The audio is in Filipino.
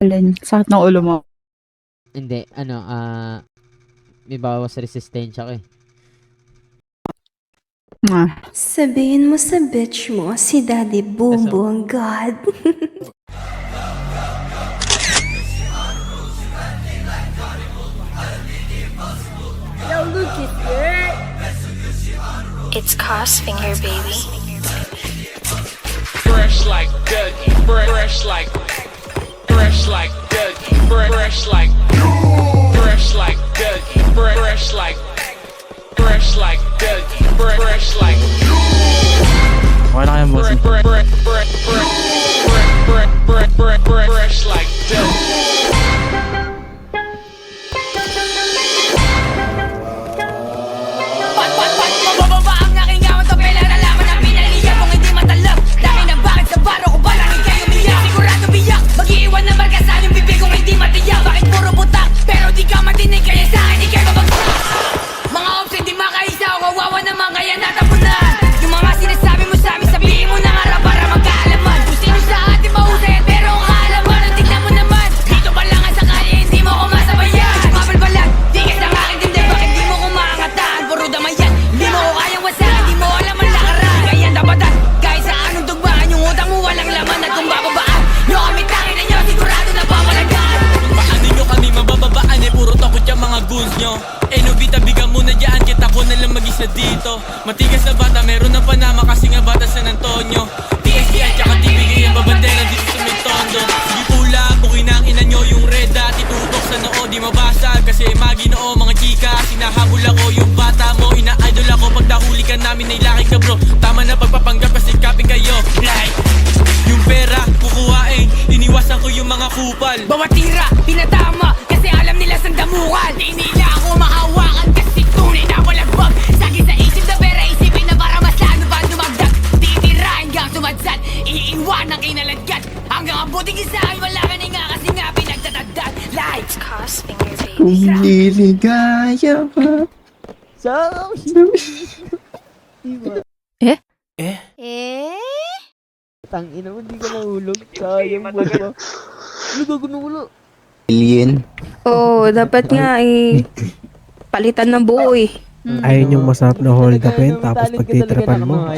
Alin? Sakit ng ulo mo? Hindi, may bawas resistensya ko eh. Sabihin mo sa bitch mo, si Daddy Boombo ang God. It's Crossfinger, baby. Fresh like Dougie, fresh like Dougie, fresh like Dougie, fresh like Dougie, fresh like Okay na kayo, bossing. fresh like Dougie. Mababa ang aking gawang tapela na laman ang pinaliyan mong hindi matalab. Dami ng bakit sa baro ko ba lang kayo umiyak? Sigurado biyak, mag-iiwan na markasan yung bibig kong hindi matiyak. Bakit puro butak, pero di ka matinig kaya sa akin di kayo mabagsak. Mga ops hindi makaisa o kawawa naman kaya natapunan. Yung mga sinasabi mo sa amin sabihin mo na nga para magkaalaman. Kung sino sa atin mahusay at pero ang kaalaman ang tignan mo naman. Dito pa lang ang sakali hindi mo ko masabayan. Mapalbalag, di ka sa akin dindi bakit di mo ko maangatan. Puro damayan, hindi mo ko kayang wasakan. Di mo alam ang lakaran, kaya dabatan. Kahit sa anong tugmaan, yung utang mo walang laman. At kung bababaan, yung kami tangin na nyo sigurado na pamalagan. Paano nyo kami mabababaan eh puro takot yung mga goons nyo. Nobita bigang muna dyan kita ko na lang mag-isa dito. Matigas na bata meron ng Panama kasi nga bata San Antonio. TSD at saka TBG ang babandera dito sa may tondo. Sige pula kung inangina nyo yung red dot. Itutok sa noo di mabasag kasi maginoo mga chika. Sinahabol ako yung bata mo ina-idol ako pag nahuli ka namin na ilaki ka bro. Tama na pagpapanggap kasi kapin kayo like yung pera kukuhain. Iniwasan ko yung mga kupal. Bawat tira, pinatama kasi alam nila saan damukan. Di nila ako mahawakan kasi tunay na walagbag. Sagi sa isip na pera isipin na para mas lalo pa dumagdag. Titira hanggang sumadsad, iiwan ang kinaladkat. Hanggang abuting isa ay wala ka nga kasi nga pinagtatagdag. Like It's Crossfinger, baby. Kung niligaya ka. Tangina mo, di ka nahulog. Sayang mo ba? Ano gagawin ulo? Alien. Oo, dapat nga palitan ng buo eh. Ayun yung masarap na hold upin tapos pagtitrapan mo,